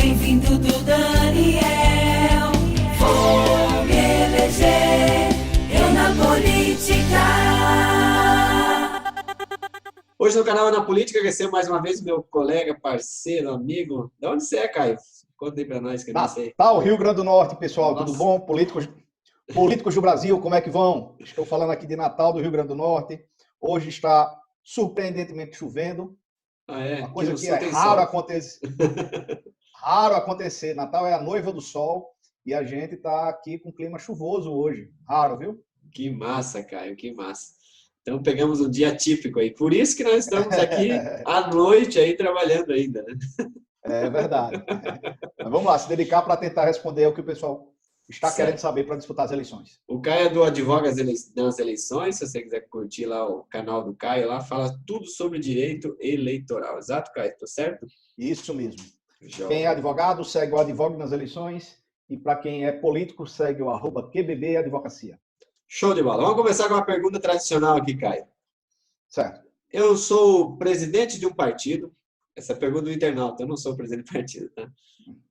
bem-vindo do Daniel. Vou me eleger, eu na política. Hoje no canal Na Política, recebo mais uma vez meu colega, parceiro, amigo. De onde você é, Caio? Conta aí pra nós que eu não sei. Natal, Rio Grande do Norte, pessoal. Nossa. Tudo bom? Políticos do Brasil, como é que vão? Estou falando aqui de Natal, do Rio Grande do Norte. Hoje está surpreendentemente chovendo. Ah, é? Uma coisa Aqui no que sul é tem raro sol. acontecer. Raro acontecer. Natal é a noiva do sol e a gente está aqui com clima chuvoso hoje. Raro, viu? Que massa, Caio, que massa. Então pegamos um dia típico aí. Por isso que nós estamos aqui à noite aí trabalhando ainda, né? É verdade. Mas vamos lá, se dedicar para tentar responder o que o pessoal está querendo Certo. saber para disputar as eleições. O Caio é do Advogas nas Eleições. Se você quiser curtir lá o canal do Caio, lá fala tudo sobre direito eleitoral. Exato, Caio? Tô certo? Isso mesmo. Joia. Quem é advogado, segue o Advogue nas eleições. E para quem é político, segue o @QBB Advocacia. Show de bola. Vamos começar com uma pergunta tradicional aqui, Caio. Certo. Eu sou presidente de um partido. Essa pergunta do internauta, eu não sou presidente do partido, tá?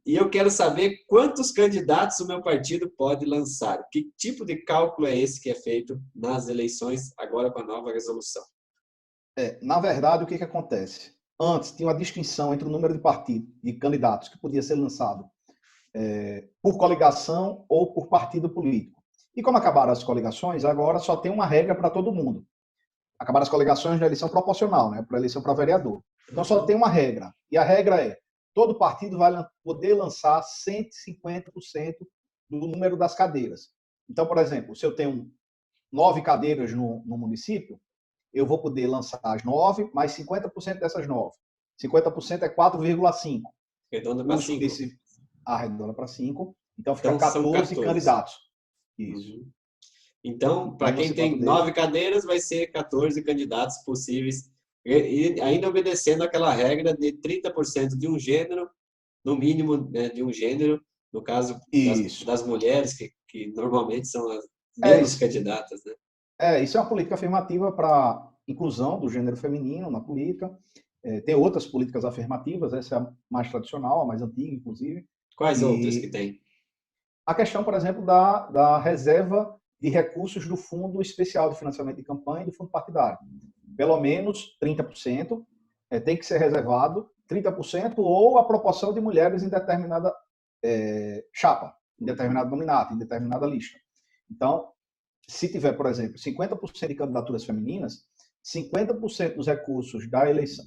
E eu quero saber quantos candidatos o meu partido pode lançar. Que tipo de cálculo é esse que é feito nas eleições, agora com a nova resolução? Na verdade, o que acontece? Antes, tinha uma distinção entre o número de partidos, de candidatos que podia ser lançado por coligação ou por partido político. E como acabaram as coligações, agora só tem uma regra para todo mundo. Acabaram as coligações na eleição proporcional, né, para eleição para vereador. Então só tem uma regra. E a regra é: todo partido vai poder lançar 150% do número das cadeiras. Então, por exemplo, se eu tenho 9 cadeiras no município, eu vou poder lançar as 9, mais 50% dessas 9. 50% é 4,5. Redonda para 5. Arredonda para 5. Então fica Então, são 14 candidatos. Isso. Uhum. Então, para quem tem 9 cadeiras, vai ser 14 candidatos possíveis. E ainda obedecendo aquela regra de 30% de um gênero, no mínimo, né, de um gênero, no caso das mulheres, que normalmente são as menos candidatas, né? Isso é uma política afirmativa para inclusão do gênero feminino na política. Tem outras políticas afirmativas, essa é a mais tradicional, a mais antiga, inclusive. Quais outras que tem? A questão, por exemplo, da reserva de recursos do Fundo Especial de Financiamento de Campanha e do Fundo Partidário. Pelo menos 30% tem que ser reservado, 30% ou a proporção de mulheres em determinada chapa, em determinado nominato, em determinada lista. Então, se tiver, por exemplo, 50% de candidaturas femininas, 50% dos recursos da eleição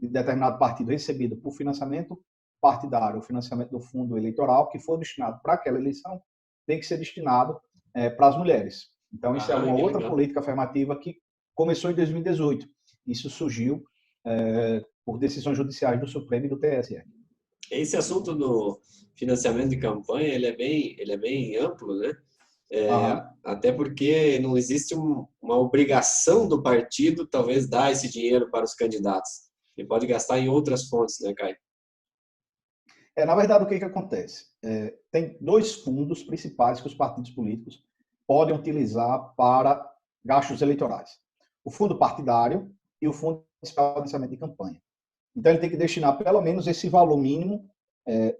de determinado partido recebido por financiamento partidário, o financiamento do fundo eleitoral, que for destinado para aquela eleição, tem que ser destinado para as mulheres. Então, isso é uma outra política afirmativa que começou em 2018. Isso surgiu por decisões judiciais do Supremo e do TSE. Esse assunto do financiamento de campanha, ele é bem amplo, né? Até porque não existe uma obrigação do partido, talvez, dar esse dinheiro para os candidatos. Ele pode gastar em outras fontes, né, Caio? Na verdade, o que acontece? Tem 2 fundos principais que os partidos políticos podem utilizar para gastos eleitorais. O fundo partidário e o fundo especial de financiamento de campanha. Então, ele tem que destinar pelo menos esse valor mínimo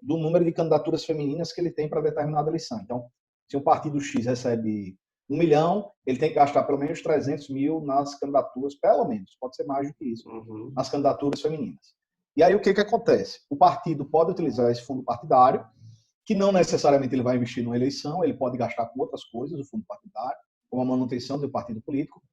do número de candidaturas femininas que ele tem para determinada eleição. Então, se um partido X recebe 1 milhão, ele tem que gastar pelo menos 300 mil nas candidaturas, pelo menos, pode ser mais do que isso, nas candidaturas femininas. E aí o que acontece? O partido pode utilizar esse fundo partidário, que não necessariamente ele vai investir numa eleição, ele pode gastar com outras coisas, o fundo partidário, como a manutenção do partido político,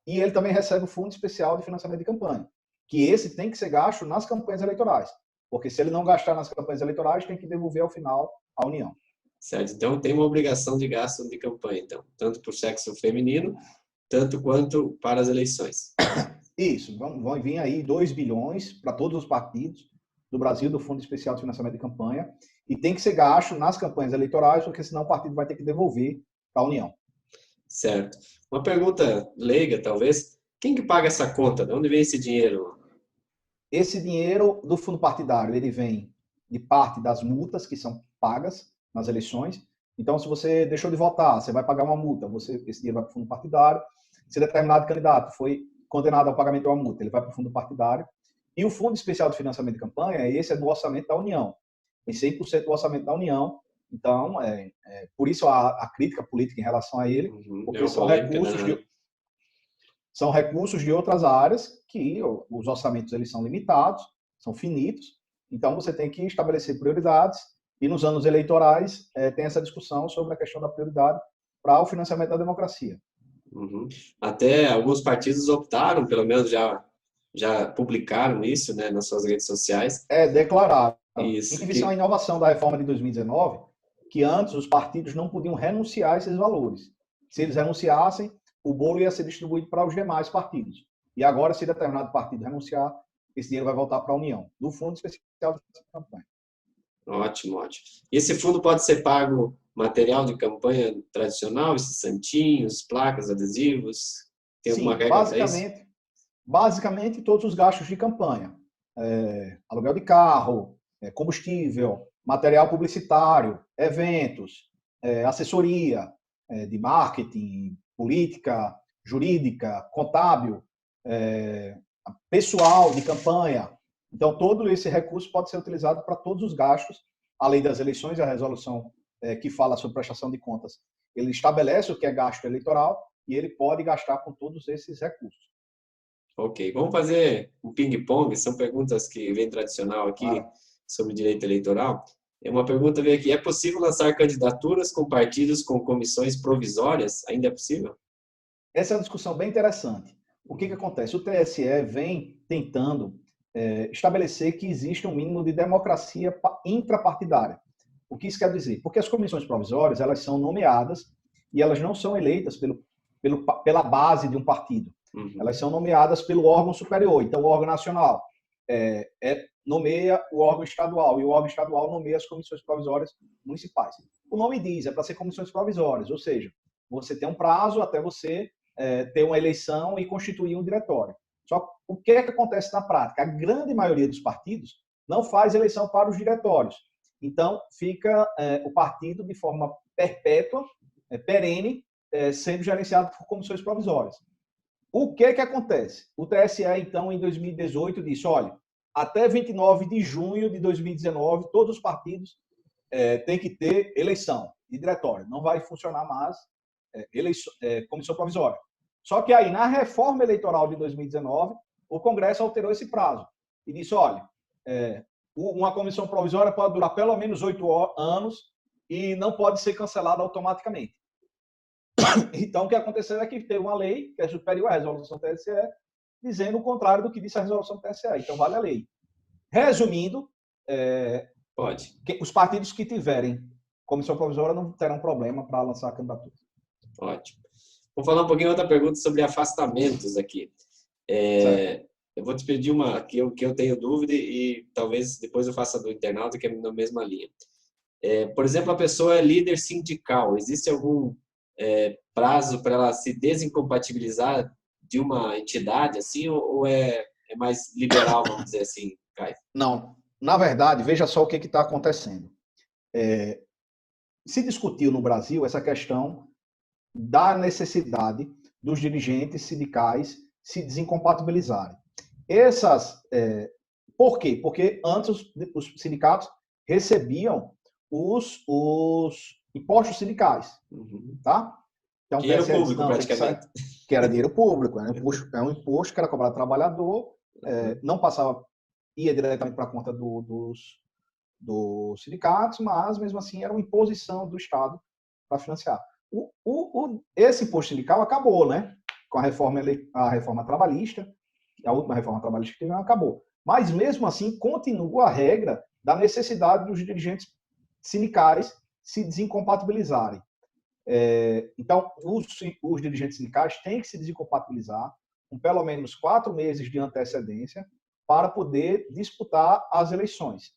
e ele também recebe o fundo especial de financiamento de campanha, que esse tem que ser gasto nas campanhas eleitorais, porque se ele não gastar nas campanhas eleitorais, tem que devolver ao final à União. Certo, então tem uma obrigação de gasto de campanha, então, tanto para o sexo feminino, tanto quanto para as eleições. Isso, vão vir aí 2 bilhões para todos os partidos do Brasil, do Fundo Especial de Financiamento de Campanha, e tem que ser gasto nas campanhas eleitorais, porque senão o partido vai ter que devolver para a União. Certo. Uma pergunta leiga, talvez. Quem que paga essa conta? De onde vem esse dinheiro? Esse dinheiro do fundo partidário, ele vem de parte das multas que são pagas nas eleições. Então, se você deixou de votar, você vai pagar uma multa, esse dinheiro vai para o fundo partidário. Se determinado candidato foi condenado ao pagamento de uma multa, ele vai para o fundo partidário. E o Fundo Especial de Financiamento de Campanha, esse é do orçamento da União. Tem 100% do orçamento da União. Então, por isso a crítica política em relação a ele, porque são recursos de outras áreas que os orçamentos eles são limitados, são finitos. Então, você tem que estabelecer prioridades e nos anos eleitorais tem essa discussão sobre a questão da prioridade para o financiamento da democracia. Até alguns partidos optaram, pelo menos já publicaram isso, né, nas suas redes sociais. Declararam. Isso. Isso é uma inovação da reforma de 2019, que antes os partidos não podiam renunciar a esses valores. Se eles renunciassem, o bolo ia ser distribuído para os demais partidos. E agora, se determinado partido renunciar, esse dinheiro vai voltar para a União, do Fundo Especial de Campanha. Ótimo, ótimo. E esse fundo pode ser pago material de campanha tradicional, esses santinhos, placas, adesivos? Tem alguma regra para isso? Basicamente, todos os gastos de campanha. Aluguel de carro, combustível, material publicitário, eventos, assessoria de marketing, política, jurídica, contábil, pessoal de campanha. Então, todo esse recurso pode ser utilizado para todos os gastos, além das eleições, a resolução que fala sobre prestação de contas, ele estabelece o que é gasto eleitoral e ele pode gastar com todos esses recursos. Ok, vamos fazer um ping-pong, são perguntas que vem tradicional aqui sobre direito eleitoral. Uma pergunta veio aqui, é possível lançar candidaturas com partidos com comissões provisórias? Ainda é possível? Essa é uma discussão bem interessante. O que acontece? O TSE vem tentando estabelecer que existe um mínimo de democracia intrapartidária. O que isso quer dizer? Porque as comissões provisórias, elas são nomeadas e elas não são eleitas pela base de um partido. Elas são nomeadas pelo órgão superior. Então, o órgão nacional nomeia o órgão estadual e o órgão estadual nomeia as comissões provisórias municipais. O nome diz, é para ser comissões provisórias, ou seja, você tem um prazo até você ter uma eleição e constituir um diretório. Só que o que acontece na prática? A grande maioria dos partidos não faz eleição para os diretórios. Então, fica o partido de forma perpétua, perene, sendo gerenciado por comissões provisórias. O que acontece? O TSE, então, em 2018, disse, olha, até 29 de junho de 2019, todos os partidos têm que ter eleição de diretório. Não vai funcionar mais comissão provisória. Só que aí, na reforma eleitoral de 2019, o Congresso alterou esse prazo e disse, olha, uma comissão provisória pode durar pelo menos 8 anos e não pode ser cancelada automaticamente. Então, o que aconteceu é que teve uma lei, que é superior à resolução do TSE, dizendo o contrário do que disse a resolução do TSE. Então, vale a lei. Resumindo, os partidos que tiverem comissão provisória não terão problema para lançar a candidatura. Ótimo. Vou falar um pouquinho outra pergunta sobre afastamentos aqui. Eu vou te pedir uma que eu tenho dúvida e talvez depois eu faça do internauta, que é na mesma linha. Por exemplo, a pessoa é líder sindical. Existe algum prazo para ela se desincompatibilizar de uma entidade assim, ou é mais liberal, vamos dizer assim, Caio? Não. Na verdade, veja só o que está acontecendo. Se discutiu no Brasil essa questão da necessidade dos dirigentes sindicais se desincompatibilizarem. Por quê? Porque antes os sindicatos recebiam os impostos sindicais. Tá? Então, dinheiro público, praticamente. Que era dinheiro público. É um imposto que era cobrado do trabalhador, não passava, ia diretamente para a conta dos sindicatos, mas, mesmo assim, era uma imposição do Estado para financiar. Esse imposto sindical acabou, né? Com a reforma trabalhista, a última reforma trabalhista que teve, acabou. Mas, mesmo assim, continua a regra da necessidade dos dirigentes sindicais se desincompatibilizarem. Então, os dirigentes sindicais têm que se desincompatibilizar com pelo menos 4 meses de antecedência para poder disputar as eleições.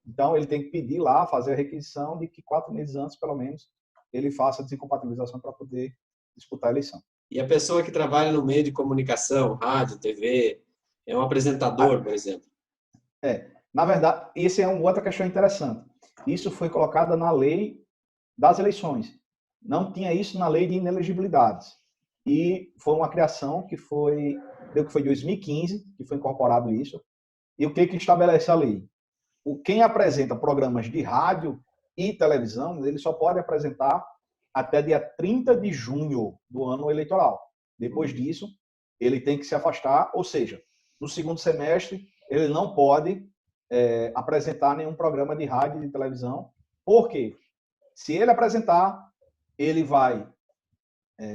Então, ele tem que pedir lá, fazer a requisição de que 4 meses antes, pelo menos, ele faça a desincompatibilização para poder disputar a eleição. E a pessoa que trabalha no meio de comunicação, rádio, TV, é um apresentador, por exemplo? Na verdade, essa é uma outra questão interessante. Isso foi colocado na lei das eleições. Não tinha isso na lei de inelegibilidades. E foi uma criação que foi em 2015, que foi incorporado isso. E o que estabelece a lei? Quem apresenta programas de rádio e televisão, ele só pode apresentar até dia 30 de junho do ano eleitoral. Depois disso, ele tem que se afastar, ou seja, no segundo semestre, ele não pode apresentar nenhum programa de rádio e de televisão. Por quê? Se ele apresentar, ele vai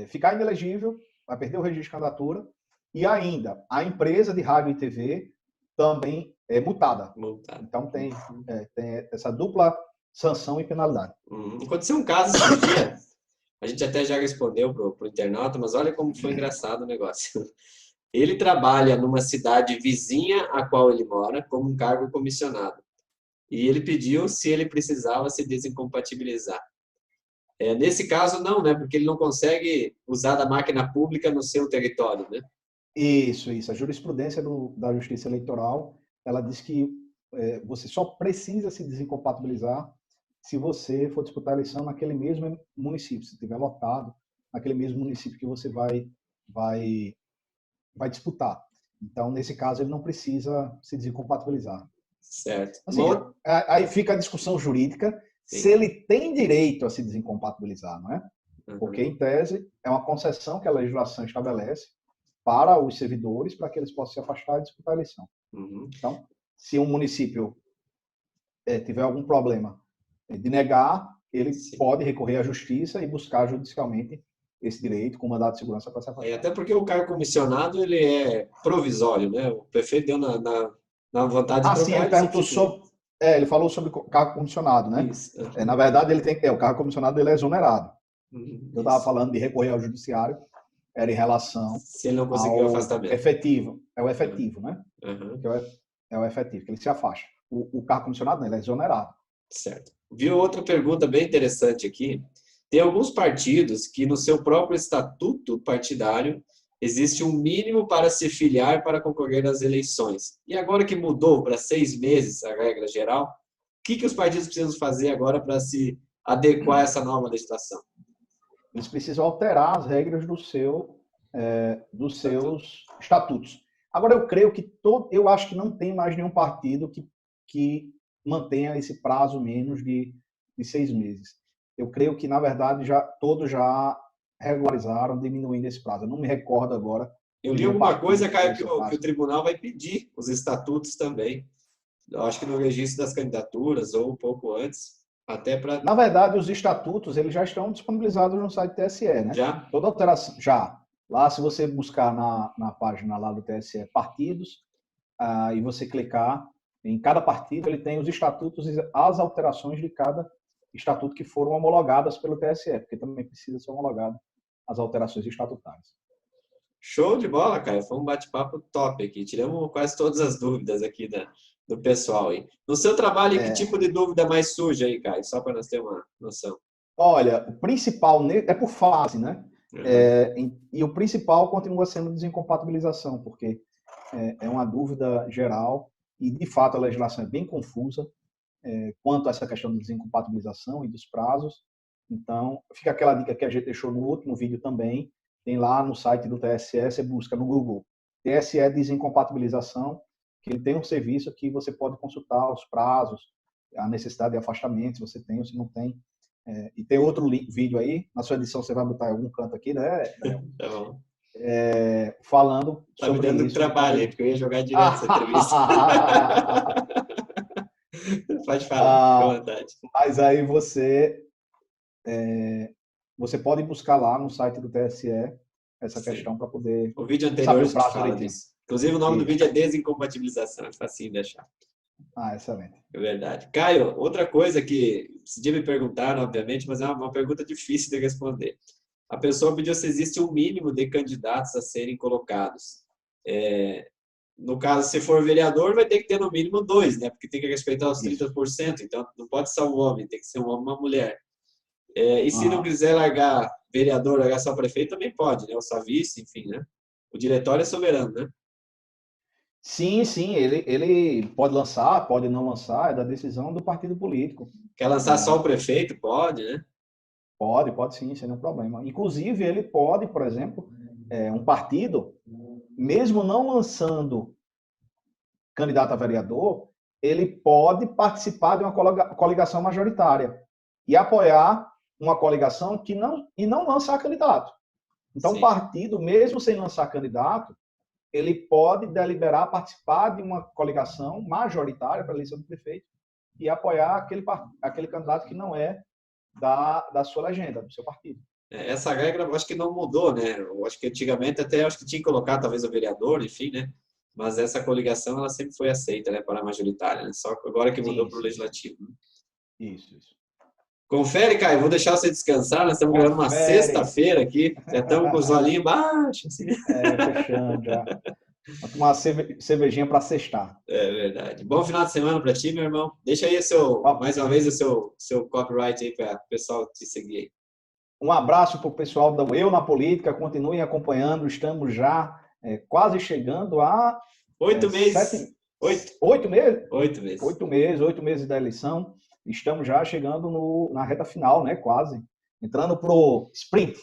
ficar inelegível, vai perder o registro de candidatura, e ainda a empresa de rádio e TV também é multada. Então tem essa dupla sanção e penalidade. Aconteceu um caso esse dia, a gente até já respondeu pro internauta, mas olha como foi engraçado o negócio. Ele trabalha numa cidade vizinha à qual ele mora, como um cargo comissionado. E ele pediu se ele precisava se desincompatibilizar. Nesse caso, não, né? Porque ele não consegue usar da máquina pública no seu território, né? Isso. A jurisprudência da Justiça Eleitoral, ela diz que você só precisa se desincompatibilizar se você for disputar a eleição naquele mesmo município, se estiver lotado, naquele mesmo município que você vai disputar. Então, nesse caso, ele não precisa se desincompatibilizar. Certo. Assim, aí fica a discussão jurídica, sim, se ele tem direito a se desincompatibilizar, não é? Porque, em tese, é uma concessão que a legislação estabelece para os servidores, para que eles possam se afastar e disputar a eleição. Então, se um município tiver algum problema de negar, ele pode recorrer à justiça e buscar judicialmente esse direito com mandado de segurança para se afastar. Até porque o cargo comissionado ele é provisório, né? O prefeito deu na vontade de trocar. Sim, ele perguntou sobre... ele falou sobre o cargo comissionado, né? Isso. Na verdade, ele tem o cargo comissionado ele é exonerado. Eu estava falando de recorrer ao judiciário, era em relação se ele não conseguiu ao afastamento. Efetivo. É o efetivo, né? É o efetivo, que ele se afasta. O cargo comissionado, ele é exonerado. Certo. Viu outra pergunta bem interessante aqui? Tem alguns partidos que no seu próprio estatuto partidário existe um mínimo para se filiar para concorrer às eleições. E agora que mudou para 6 meses a regra geral, o que os partidos precisam fazer agora para se adequar a essa nova legislação? Eles precisam alterar as regras dos seus estatutos. Agora, eu creio que eu acho que não tem mais nenhum partido que mantenha esse prazo menos de 6 meses. Eu creio que, na verdade, todos já regularizaram, diminuindo esse prazo. Eu não me recordo agora. Eu li alguma coisa, Caio, que o tribunal vai pedir os estatutos também. Eu acho que no registro das candidaturas, ou um pouco antes, até para... Na verdade, os estatutos eles já estão disponibilizados no site do TSE, né? Já? Toda alteração, já. Lá, se você buscar na página lá do TSE Partidos, e você clicar em cada partido, ele tem os estatutos e as alterações de cada estatuto que foram homologadas pelo TSE, porque também precisa ser homologado as alterações estatutárias. Show de bola, Caio. Foi um bate-papo top aqui. Tiramos quase todas as dúvidas aqui do pessoal. Hein? No seu trabalho, que tipo de dúvida mais surge aí, Caio? Só para nós ter uma noção. Olha, o principal é por fase, né? E o principal continua sendo desincompatibilização, porque é uma dúvida geral e, de fato, a legislação é bem confusa quanto a essa questão de desincompatibilização e dos prazos. Então, fica aquela dica que a gente deixou no último vídeo também, tem lá no site do TSE, você busca no Google TSE Desincompatibilização, que ele tem um serviço que você pode consultar os prazos, a necessidade de afastamento, se você tem ou se não tem. E tem outro vídeo aí, na sua edição você vai botar em algum canto aqui, né? Tá bom. Falando sobre me dando isso. Trabalho aí, porque eu ia jogar direto essa entrevista. Pode falar, com vontade. Mas aí você pode buscar lá no site do TSE essa questão para poder... O vídeo anterior a gente fala disso. Inclusive o nome do vídeo é Desincompatibilização, é facinho de achar. Excelente. É verdade. Caio, outra coisa que esse dia me perguntaram, obviamente, mas é uma pergunta difícil de responder. A pessoa pediu se existe um mínimo de candidatos a serem colocados. No caso, se for vereador, vai ter que ter no mínimo 2, né? Porque tem que respeitar os 30%. Então, não pode ser um homem, tem que ser um homem e uma mulher. E se não quiser largar vereador, largar só prefeito, também pode, né? Ou só vice, enfim, né? O diretório é soberano, né? Sim, ele pode lançar, pode não lançar, é da decisão do partido político. Quer lançar só o prefeito? Pode, né? Pode sim, sem nenhum problema. Inclusive, ele pode, por exemplo, um partido, mesmo não lançando candidato a vereador, ele pode participar de uma coligação majoritária e apoiar uma coligação e não lançar candidato. Então, o partido, mesmo sem lançar candidato, ele pode deliberar participar de uma coligação majoritária para a eleição do prefeito e apoiar aquele candidato que não é da sua legenda, do seu partido. Essa regra eu acho que não mudou, né? Eu acho que antigamente até acho que tinha que colocar talvez o vereador, enfim, né? Mas essa coligação ela sempre foi aceita, né, para a majoritária, né? Só agora que mudou para o legislativo. Né? Isso. Confere, Caio, vou deixar você descansar, nós estamos gravando uma sexta-feira aqui, já estamos com os olhinhos baixos. Assim. Fechando já. Vou tomar uma cervejinha para sextar. É verdade. Bom final de semana para ti, meu irmão. Deixa aí mais uma vez o seu copyright aí para o pessoal te seguir aí. Um abraço para o pessoal do Eu na Política, continuem acompanhando, estamos já quase chegando a... 8 meses. 8 meses? 8 meses. 8 meses da eleição. Estamos já chegando na reta final, né? Quase. Entrando pro sprint.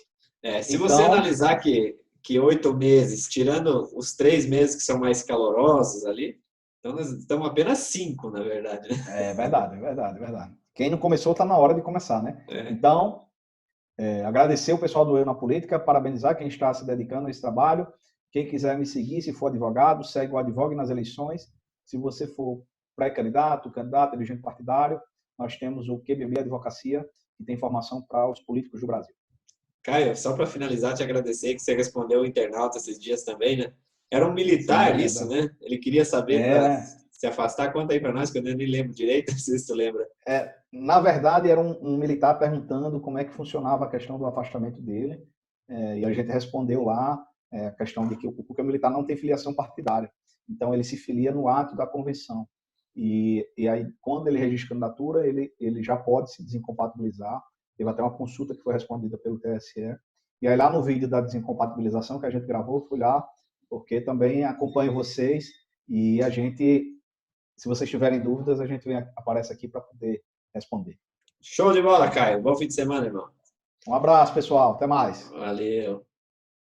Se você analisar que 8 meses, tirando os 3 meses que são mais calorosos ali, então nós estamos apenas 5, na verdade. Né? É verdade. Quem não começou está na hora de começar, né? Então, agradecer o pessoal do Eu na Política, parabenizar quem está se dedicando a esse trabalho. Quem quiser me seguir, se for advogado, segue o Advogue nas eleições. Se você for pré-candidato, candidato, dirigente partidário, nós temos o QBB Advocacia, que tem formação para os políticos do Brasil. Caio, só para finalizar, te agradecer que você respondeu o internauta esses dias também, né? Era um militar isso, né? Ele queria saber para se afastar. Conta aí para nós, que eu nem lembro direito, não sei se tu lembra. Na verdade, era um militar perguntando como é que funcionava a questão do afastamento dele, e a gente respondeu lá a questão de que porque o militar não tem filiação partidária, então ele se filia no ato da convenção. E aí, quando ele registra candidatura, ele já pode se desincompatibilizar. Teve até uma consulta que foi respondida pelo TSE. E aí, lá no vídeo da desincompatibilização que a gente gravou, eu fui lá, porque também acompanho vocês. E a gente, se vocês tiverem dúvidas, a gente aparece aqui para poder responder. Show de bola, Caio. Bom fim de semana, irmão. Um abraço, pessoal. Até mais. Valeu.